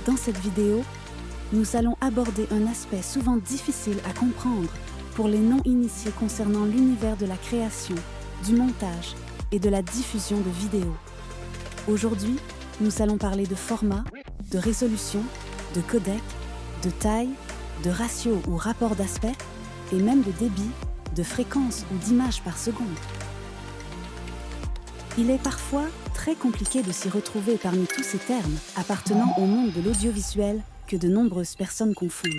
Dans cette vidéo, nous allons aborder un aspect souvent difficile à comprendre pour les non-initiés concernant l'univers de la création, du montage et de la diffusion de vidéos. Aujourd'hui, nous allons parler de format, de résolution, de codec, de taille, de ratio ou rapport d'aspect et même de débit, de fréquence ou d'images par seconde. Il est parfois très compliqué de s'y retrouver parmi tous ces termes appartenant au monde de l'audiovisuel que de nombreuses personnes confondent.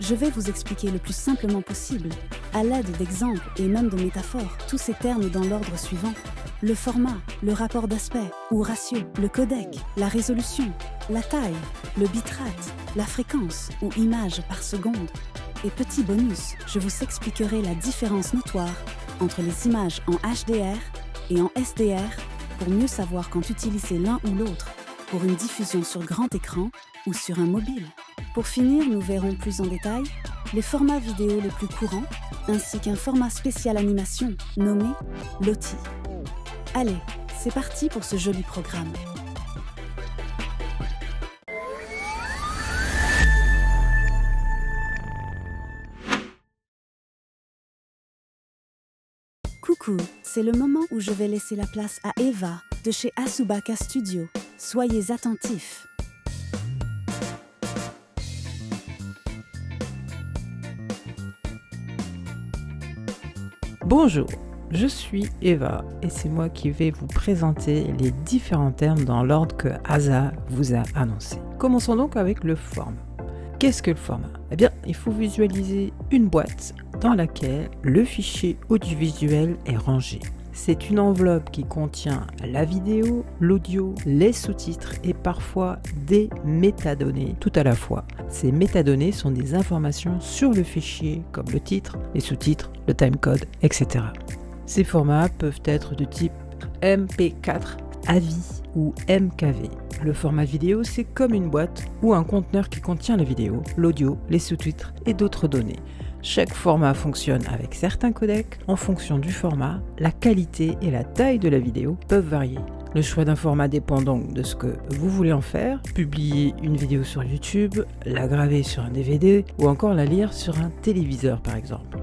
Je vais vous expliquer le plus simplement possible, à l'aide d'exemples et même de métaphores, tous ces termes dans l'ordre suivant: le format, le rapport d'aspect ou ratio, le codec, la résolution, la taille, le bitrate, la fréquence ou image par seconde. Et petit bonus, je vous expliquerai la différence notoire entre les images en HDR et en SDR pour mieux savoir quand utiliser l'un ou l'autre pour une diffusion sur grand écran ou sur un mobile. Pour finir, nous verrons plus en détail les formats vidéo les plus courants ainsi qu'un format spécial animation nommé Lottie. Allez, c'est parti pour ce joli programme. Coucou, c'est le moment où je vais laisser la place à Eva de chez Asubaka Studio. Soyez attentifs. Bonjour, je suis Eva et c'est moi qui vais vous présenter les différents termes dans l'ordre que Asa vous a annoncé. Commençons donc avec le format. Qu'est-ce que le format? Eh bien, il faut visualiser une boîte dans laquelle le fichier audiovisuel est rangé. C'est une enveloppe qui contient la vidéo, l'audio, les sous-titres et parfois des métadonnées tout à la fois. Ces métadonnées sont des informations sur le fichier comme le titre, les sous-titres, le timecode, etc. Ces formats peuvent être de type MP4, AVI ou MKV. Le format vidéo, c'est comme une boîte ou un conteneur qui contient la vidéo, l'audio, les sous-titres et d'autres données. Chaque format fonctionne avec certains codecs. En fonction du format, la qualité et la taille de la vidéo peuvent varier. Le choix d'un format dépend donc de ce que vous voulez en faire. Publier une vidéo sur YouTube, la graver sur un DVD ou encore la lire sur un téléviseur par exemple.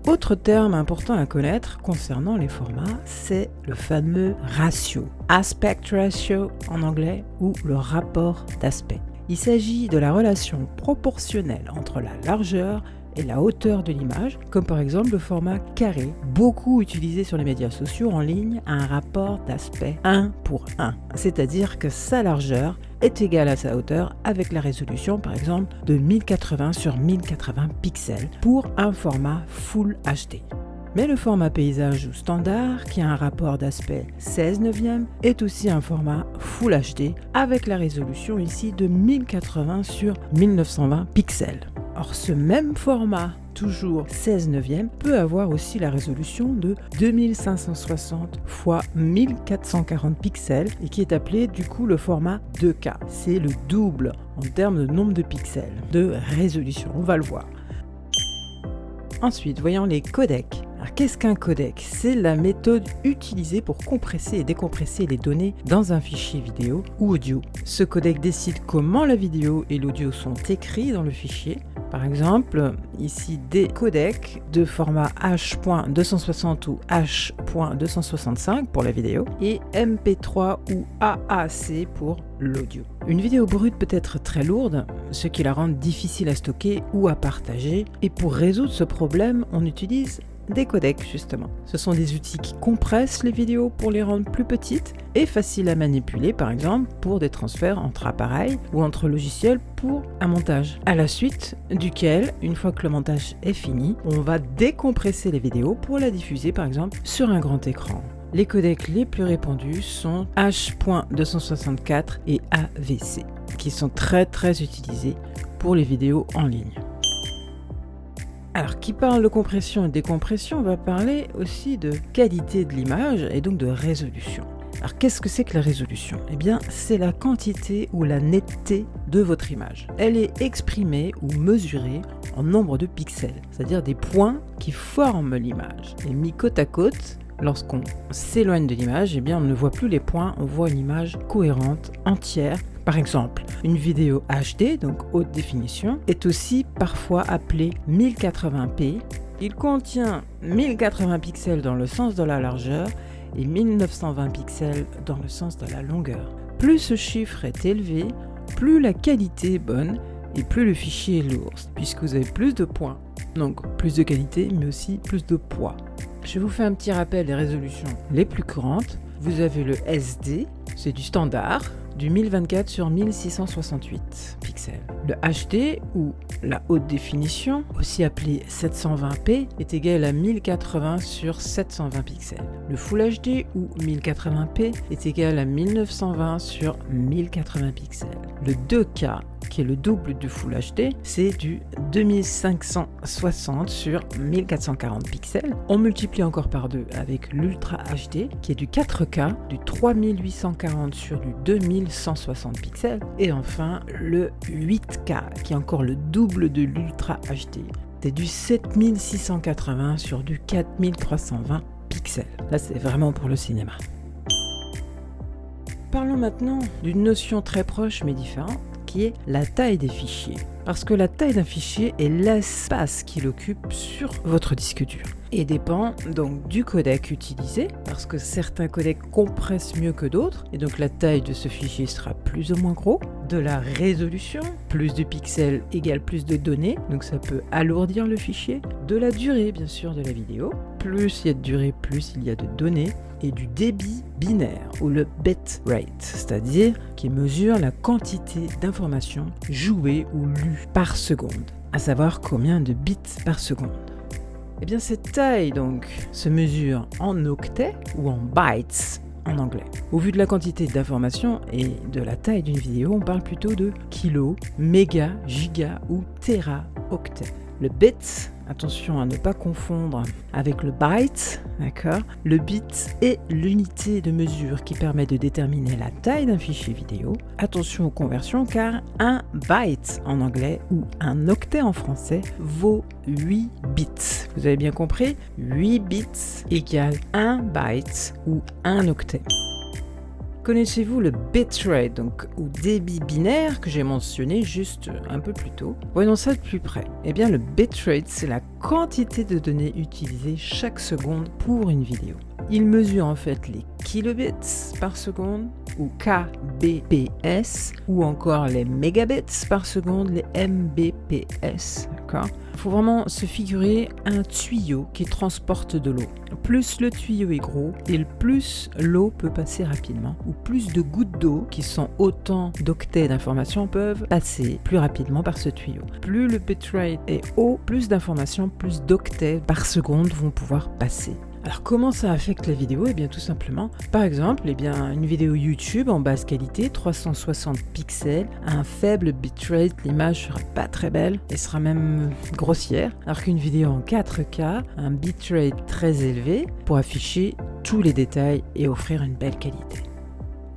Autre terme important à connaître concernant les formats, c'est le fameux ratio. Aspect ratio en anglais ou le rapport d'aspect. Il s'agit de la relation proportionnelle entre la largeur et la hauteur de l'image, comme par exemple le format carré, beaucoup utilisé sur les médias sociaux en ligne, a un rapport d'aspect 1 pour 1, c'est-à-dire que sa largeur est égale à sa hauteur avec la résolution par exemple de 1080 sur 1080 pixels pour un format Full HD. Mais le format paysage ou standard, qui a un rapport d'aspect 16/9, est aussi un format Full HD avec la résolution ici de 1080 sur 1920 pixels. Or ce même format, toujours 16/9, peut avoir aussi la résolution de 2560 x 1440 pixels et qui est appelé du coup le format 2K. C'est le double en termes de nombre de pixels de résolution, on va le voir. Ensuite, voyons les codecs. Alors, qu'est-ce qu'un codec? C'est la méthode utilisée pour compresser et décompresser les données dans un fichier vidéo ou audio. Ce codec décide comment la vidéo et l'audio sont écrits dans le fichier. Par exemple, ici des codecs de format H.260 ou H.265 pour la vidéo et MP3 ou AAC pour l'audio. Une vidéo brute peut être très lourde, ce qui la rend difficile à stocker ou à partager. Et pour résoudre ce problème, on utilise des codecs justement. Ce sont des outils qui compressent les vidéos pour les rendre plus petites et faciles à manipuler, par exemple pour des transferts entre appareils ou entre logiciels pour un montage. À la suite duquel, une fois que le montage est fini, on va décompresser les vidéos pour la diffuser par exemple sur un grand écran. Les codecs les plus répandus sont H.264 et AVC, qui sont très utilisés pour les vidéos en ligne. Alors, qui parle de compression et décompression va parler aussi de qualité de l'image et donc de résolution. Alors, qu'est-ce que c'est que la résolution? Eh bien, c'est la quantité ou la netteté de votre image. Elle est exprimée ou mesurée en nombre de pixels, c'est-à-dire des points qui forment l'image. Et mis côte à côte, lorsqu'on s'éloigne de l'image, eh bien, on ne voit plus les points, on voit une image cohérente, entière. Par exemple, une vidéo HD, donc haute définition, est aussi parfois appelée 1080p. Il contient 1080 pixels dans le sens de la largeur et 1920 pixels dans le sens de la longueur. Plus ce chiffre est élevé, plus la qualité est bonne et plus le fichier est lourd, puisque vous avez plus de points. Donc plus de qualité, mais aussi plus de poids. Je vous fais un petit rappel des résolutions les plus courantes. Vous avez le SD, c'est du standard, du 1024 sur 1668 pixels. Le HD, ou la haute définition, aussi appelé 720p, est égal à 1080 sur 720 pixels. Le Full HD, ou 1080p, est égal à 1920 sur 1080 pixels. Le 2K, qui est le double du Full HD, c'est du 2560 sur 1440 pixels. On multiplie encore par 2 avec l'Ultra HD, qui est du 4K, du 3840 sur du 2160 pixels. Et enfin, le 8K, qui est encore le double de l'Ultra HD. C'est du 7680 sur du 4320 pixels. Là, c'est vraiment pour le cinéma. Parlons maintenant d'une notion très proche mais différente, qui est la taille des fichiers. Parce que la taille d'un fichier est l'espace qu'il occupe sur votre disque dur et dépend donc du codec utilisé, parce que certains codecs compressent mieux que d'autres, et donc la taille de ce fichier sera plus ou moins gros, de la résolution, plus de pixels égale plus de données, donc ça peut alourdir le fichier, de la durée bien sûr de la vidéo, plus il y a de durée, plus il y a de données, et du débit binaire, ou le bit rate, c'est-à-dire qui mesure la quantité d'informations jouées ou lues par seconde, à savoir combien de bits par seconde. Et bien cette taille donc se mesure en octets ou en bytes en anglais. Au vu de la quantité d'informations et de la taille d'une vidéo, on parle plutôt de kilo, méga, giga ou téraoctets. Le bit, attention à ne pas confondre avec le byte, d'accord ? Le bit est l'unité de mesure qui permet de déterminer la taille d'un fichier vidéo. Attention aux conversions car un byte en anglais ou un octet en français vaut 8 bits. Vous avez bien compris ? 8 bits égale 1 byte ou 1 octet. Connaissez-vous le bitrate, donc ou débit binaire que j'ai mentionné juste un peu plus tôt? Voyons ça de plus près. Eh bien, le bitrate, c'est la quantité de données utilisées chaque seconde pour une vidéo. Il mesure en fait les kilobits par seconde, ou kbps, ou encore les mégabits par seconde, les mbps. D'accord ? Il faut vraiment se figurer un tuyau qui transporte de l'eau. Plus le tuyau est gros, et plus l'eau peut passer rapidement, ou plus de gouttes d'eau, qui sont autant d'octets d'informations, peuvent passer plus rapidement par ce tuyau. Plus le bitrate est haut, plus d'informations, plus d'octets par seconde vont pouvoir passer. Alors comment ça affecte la vidéo? Eh bien tout simplement, par exemple, une vidéo YouTube en basse qualité, 360 pixels, à un faible bitrate, l'image sera pas très belle et sera même grossière, alors qu'une vidéo en 4K, un bitrate très élevé, pour afficher tous les détails et offrir une belle qualité.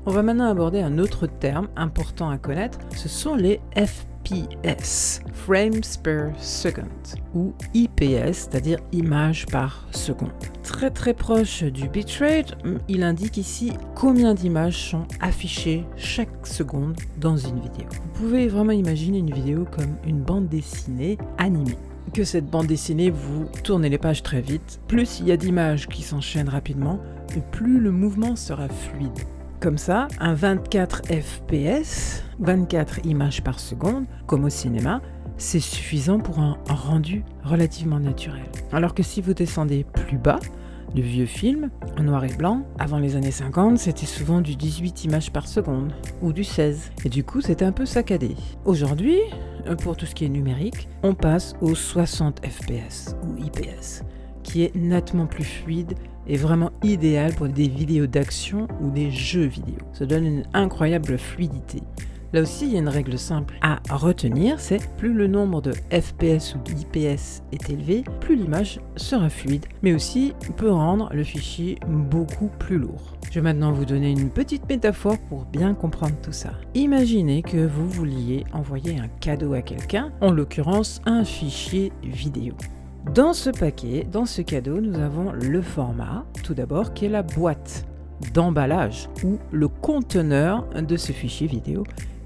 On va maintenant aborder un autre terme important à connaître, ce sont les FPS, Frames per Second, ou IPS, c'est-à-dire images par seconde. Très très proche du bitrate, il indique ici combien d'images sont affichées chaque seconde dans une vidéo. Vous pouvez vraiment imaginer une vidéo comme une bande dessinée animée. Que cette bande dessinée, vous tournez les pages très vite, plus il y a d'images qui s'enchaînent rapidement, et plus le mouvement sera fluide. Comme ça, un 24 fps, 24 images par seconde, comme au cinéma, c'est suffisant pour un rendu relativement naturel. Alors que si vous descendez plus bas, de vieux films, en noir et blanc, avant les années 50, c'était souvent du 18 images par seconde, ou du 16. Et du coup, c'était un peu saccadé. Aujourd'hui, pour tout ce qui est numérique, on passe aux 60 fps, ou IPS, qui est nettement plus fluide et vraiment idéal pour des vidéos d'action ou des jeux vidéo. Ça donne une incroyable fluidité. Là aussi, il y a une règle simple à retenir, c'est plus le nombre de FPS ou d'IPS est élevé, plus l'image sera fluide, mais aussi peut rendre le fichier beaucoup plus lourd. Je vais maintenant vous donner une petite métaphore pour bien comprendre tout ça. Imaginez que vous vouliez envoyer un cadeau à quelqu'un, en l'occurrence un fichier vidéo. Dans ce paquet, dans ce cadeau, nous avons le format, tout d'abord, qui est la boîte d'emballage ou le conteneur de ce fichier vidéo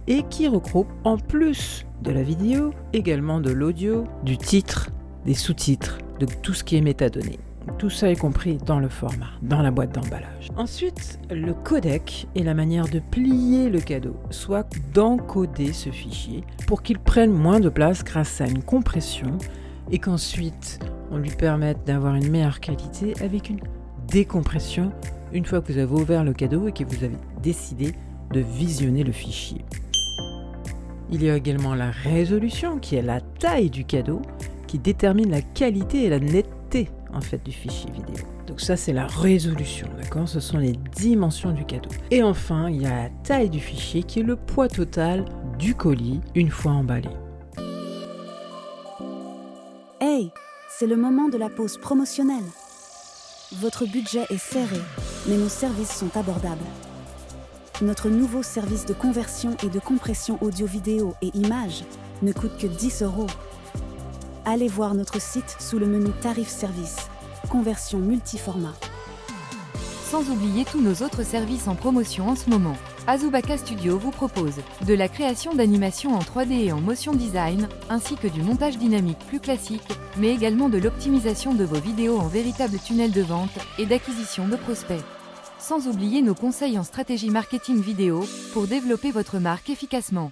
et qui regroupe en plus de la vidéo, également de l'audio, du titre, des sous-titres, de tout ce qui est métadonnées. Tout ça est compris dans le format, dans la boîte d'emballage. Ensuite, le codec est la manière de plier le cadeau, soit d'encoder ce fichier pour qu'il prenne moins de place grâce à une compression et qu'ensuite on lui permette d'avoir une meilleure qualité avec une décompression une fois que vous avez ouvert le cadeau et que vous avez décidé de visionner le fichier. Il y a également la résolution qui est la taille du cadeau qui détermine la qualité et la netteté en fait du fichier vidéo. Donc ça c'est la résolution, d'accord? Ce sont les dimensions du cadeau. Et enfin, il y a la taille du fichier qui est le poids total du colis une fois emballé. Hey, c'est le moment de la pause promotionnelle. Votre budget est serré, mais nos services sont abordables. Notre nouveau service de conversion et de compression audio-vidéo et images ne coûte que 10 €. Allez voir notre site sous le menu Tarif Service, conversion multiformat. Sans oublier tous nos autres services en promotion en ce moment. Azubaka Studio vous propose de la création d'animations en 3D et en motion design, ainsi que du montage dynamique plus classique, mais également de l'optimisation de vos vidéos en véritable tunnel de vente et d'acquisition de prospects. Sans oublier nos conseils en stratégie marketing vidéo pour développer votre marque efficacement.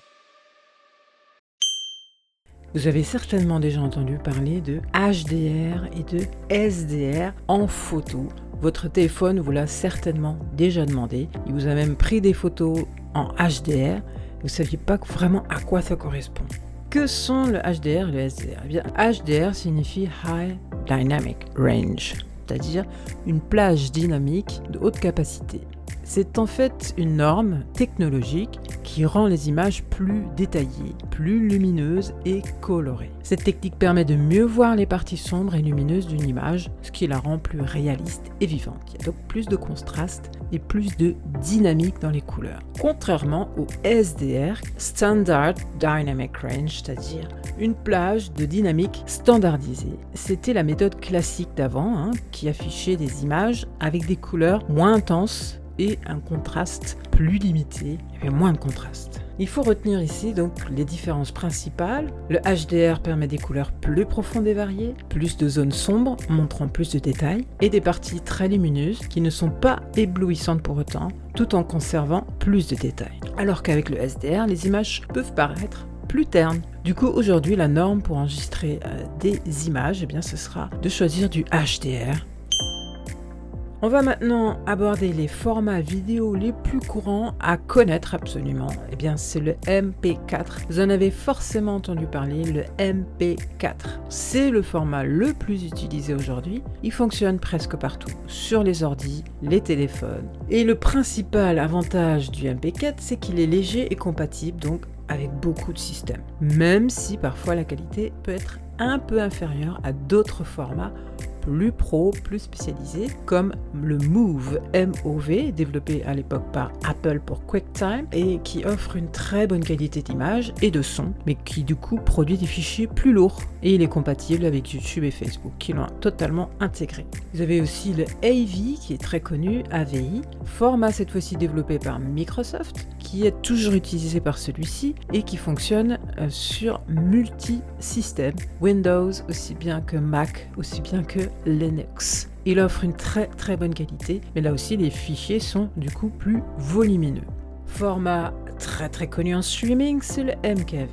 Vous avez certainement déjà entendu parler de HDR et de SDR en photo. Votre téléphone vous l'a certainement déjà demandé. Il vous a même pris des photos en HDR. Vous ne saviez pas vraiment à quoi ça correspond. Que sont le HDR et le SDR? Eh bien, HDR signifie High Dynamic Range, c'est-à-dire une plage dynamique de haute capacité. C'est en fait une norme technologique qui rend les images plus détaillées, plus lumineuses et colorées. Cette technique permet de mieux voir les parties sombres et lumineuses d'une image, ce qui la rend plus réaliste et vivante. Il y a donc plus de contraste et plus de dynamique dans les couleurs. Contrairement au SDR, Standard Dynamic Range, c'est-à-dire une plage de dynamique standardisée. C'était la méthode classique d'avant, qui affichait des images avec des couleurs moins intenses et un contraste plus limité, il y avait moins de contraste. Il faut retenir ici donc les différences principales. Le HDR permet des couleurs plus profondes et variées, plus de zones sombres montrant plus de détails et des parties très lumineuses qui ne sont pas éblouissantes pour autant, tout en conservant plus de détails. Alors qu'avec le SDR, les images peuvent paraître plus ternes. Du coup, aujourd'hui, la norme pour enregistrer des images, ce sera de choisir du HDR. On va maintenant aborder les formats vidéo les plus courants à connaître absolument. C'est le MP4. Vous en avez forcément entendu parler, le MP4. C'est le format le plus utilisé aujourd'hui. Il fonctionne presque partout, sur les ordis, les téléphones. Et le principal avantage du MP4, c'est qu'il est léger et compatible donc avec beaucoup de systèmes. Même si parfois la qualité peut être un peu inférieure à d'autres formats plus pro, plus spécialisés, comme le Move, MOV, développé à l'époque par Apple pour QuickTime, et qui offre une très bonne qualité d'image et de son, mais qui du coup produit des fichiers plus lourds. Et il est compatible avec YouTube et Facebook, qui l'ont totalement intégré. Vous avez aussi le AV, qui est très connu, AVI, format cette fois-ci développé par Microsoft, qui est toujours utilisé par celui-ci, et qui fonctionne sur multi-systèmes, Windows aussi bien que Mac, aussi bien que Linux. Il offre une très très bonne qualité, mais là aussi les fichiers sont du coup plus volumineux. Format très très connu en streaming, c'est le MKV.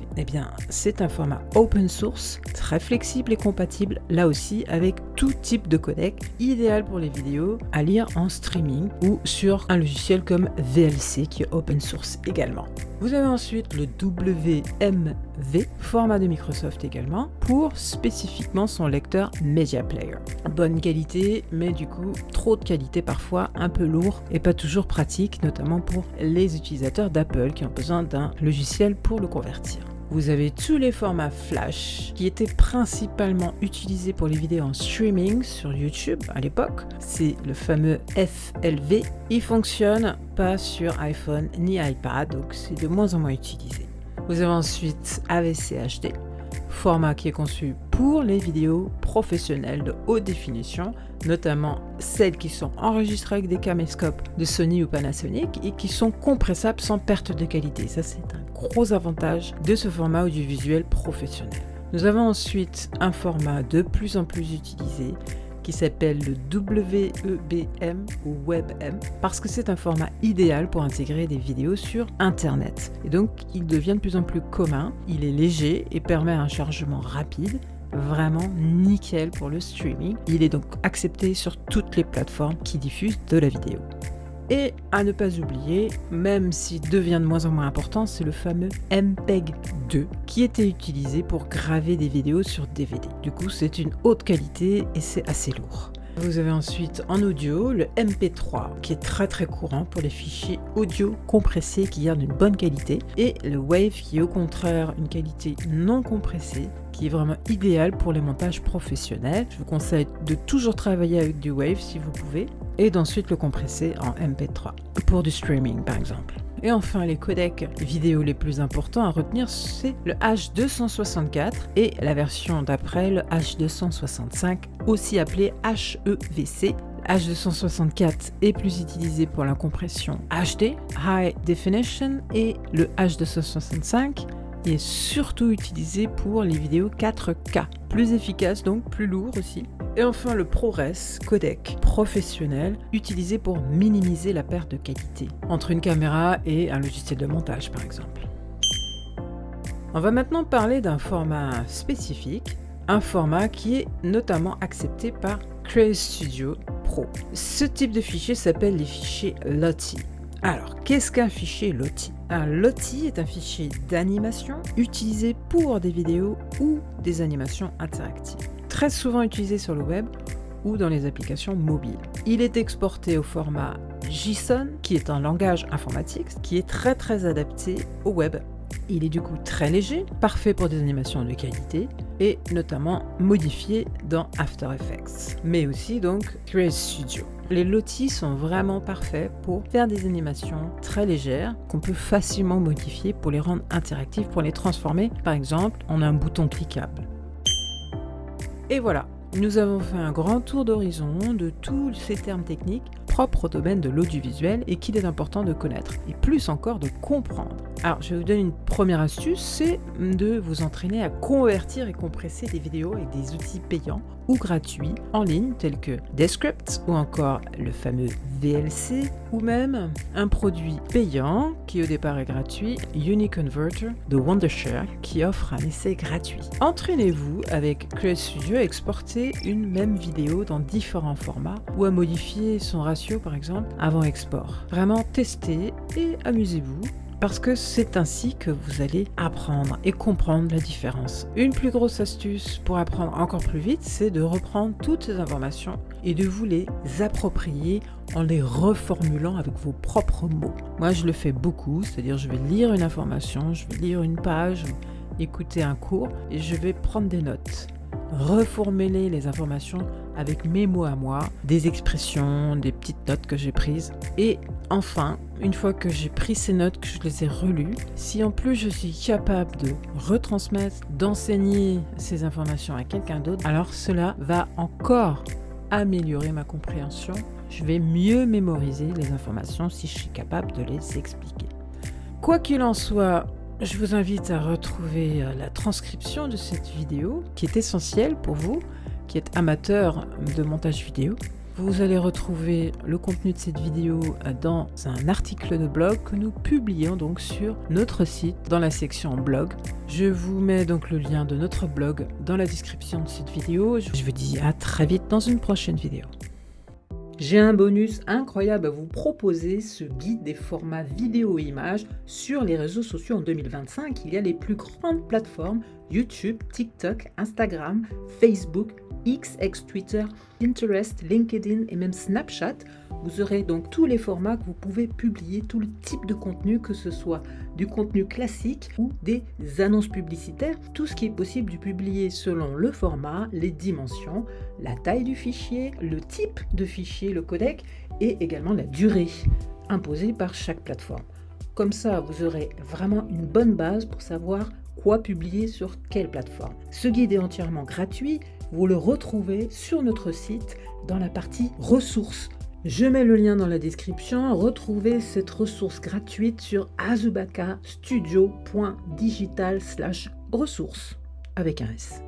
C'est un format open source, très flexible et compatible là aussi avec tout type de codec, idéal pour les vidéos à lire en streaming ou sur un logiciel comme VLC qui est open source également. Vous avez ensuite le WMV, format de Microsoft également, pour spécifiquement son lecteur Media Player. Bonne qualité, mais du coup, trop de qualité parfois, un peu lourd et pas toujours pratique, notamment pour les utilisateurs d'Apple qui ont besoin d'un logiciel pour le convertir. Vous avez tous les formats Flash qui étaient principalement utilisés pour les vidéos en streaming sur YouTube à l'époque. C'est le fameux FLV. Il fonctionne pas sur iPhone ni iPad, donc c'est de moins en moins utilisé. Vous avez ensuite AVC HD, format qui est conçu pour les vidéos professionnelles de haute définition, notamment celles qui sont enregistrées avec des caméscopes de Sony ou Panasonic et qui sont compressables sans perte de qualité. Ça, c'est un gros avantage de ce format audiovisuel professionnel. Nous avons ensuite un format de plus en plus utilisé qui s'appelle le WEBM ou WebM parce que c'est un format idéal pour intégrer des vidéos sur Internet. Et donc, il devient de plus en plus commun, il est léger et permet un chargement rapide, vraiment nickel pour le streaming. Il est donc accepté sur toutes les plateformes qui diffusent de la vidéo. Et à ne pas oublier, même s'il devient de moins en moins important, c'est le fameux MPEG 2 qui était utilisé pour graver des vidéos sur DVD. Du coup, c'est une haute qualité et c'est assez lourd. Vous avez ensuite en audio le MP3 qui est très très courant pour les fichiers audio compressés qui gardent une bonne qualité et le WAV qui est au contraire une qualité non compressée qui est vraiment idéal pour les montages professionnels. Je vous conseille de toujours travailler avec du WAV si vous pouvez et d'ensuite le compresser en MP3 pour du streaming par exemple. Et enfin, les codecs vidéo les plus importants à retenir, c'est le H264 et la version d'après, le H265, aussi appelé HEVC. H264 est plus utilisé pour la compression HD, High Definition, et le H265 est surtout utilisé pour les vidéos 4K, plus efficace donc plus lourd aussi. Et enfin le ProRes codec professionnel utilisé pour minimiser la perte de qualité entre une caméra et un logiciel de montage par exemple. On va maintenant parler d'un format spécifique, un format qui est notamment accepté par Create Studio Pro. Ce type de fichier s'appelle les fichiers Lottie. Alors, qu'est-ce qu'un fichier Lottie ? Un Lottie est un fichier d'animation utilisé pour des vidéos ou des animations interactives, très souvent utilisé sur le web ou dans les applications mobiles. Il est exporté au format JSON, qui est un langage informatique qui est très très adapté au web. Il est du coup très léger, parfait pour des animations de qualité et notamment modifié dans After Effects, mais aussi donc Create Studio. Les Lottie sont vraiment parfaits pour faire des animations très légères qu'on peut facilement modifier pour les rendre interactives, pour les transformer par exemple en un bouton cliquable. Et voilà, nous avons fait un grand tour d'horizon de tous ces termes techniques propres au domaine de l'audiovisuel et qu'il est important de connaître et plus encore de comprendre. Alors, je vais vous donner une première astuce, c'est de vous entraîner à convertir et compresser des vidéos avec des outils payants ou gratuits en ligne tels que Descript ou encore le fameux VLC ou même un produit payant qui au départ est gratuit, UniConverter de Wondershare qui offre un essai gratuit. Entraînez-vous avec Create Studio à exporter une même vidéo dans différents formats ou à modifier son ratio par exemple avant export. Vraiment testez et amusez-vous. Parce que c'est ainsi que vous allez apprendre et comprendre la différence. Une plus grosse astuce pour apprendre encore plus vite, c'est de reprendre toutes ces informations et de vous les approprier en les reformulant avec vos propres mots. Moi, je le fais beaucoup, c'est-à-dire je vais lire une information, je vais lire une page, écouter un cours et je vais prendre des notes. Reformuler les informations avec mes mots à moi, des expressions, des petites notes que j'ai prises. Et enfin, une fois que j'ai pris ces notes, que je les ai relues, si en plus je suis capable de retransmettre, d'enseigner ces informations à quelqu'un d'autre, alors cela va encore améliorer ma compréhension. Je vais mieux mémoriser les informations si je suis capable de les expliquer. Quoi qu'il en soit, je vous invite à retrouver la transcription de cette vidéo qui est essentielle pour vous, qui êtes amateur de montage vidéo. Vous allez retrouver le contenu de cette vidéo dans un article de blog que nous publions donc sur notre site dans la section blog. Je vous mets donc le lien de notre blog dans la description de cette vidéo. Je vous dis à très vite dans une prochaine vidéo. J'ai un bonus incroyable à vous proposer, ce guide des formats vidéo et images sur les réseaux sociaux en 2025. Il y a les plus grandes plateformes, YouTube, TikTok, Instagram, Facebook, X, ex-Twitter, Pinterest, LinkedIn et même Snapchat. Vous aurez donc tous les formats que vous pouvez publier, tout le type de contenu, que ce soit du contenu classique ou des annonces publicitaires. Tout ce qui est possible de publier selon le format, les dimensions, la taille du fichier, le type de fichier, le codec et également la durée imposée par chaque plateforme. Comme ça, vous aurez vraiment une bonne base pour savoir quoi publier sur quelle plateforme. Ce guide est entièrement gratuit, vous le retrouvez sur notre site dans la partie ressources. Je mets le lien dans la description, retrouvez cette ressource gratuite sur azubakastudio.digital/ressources avec un S.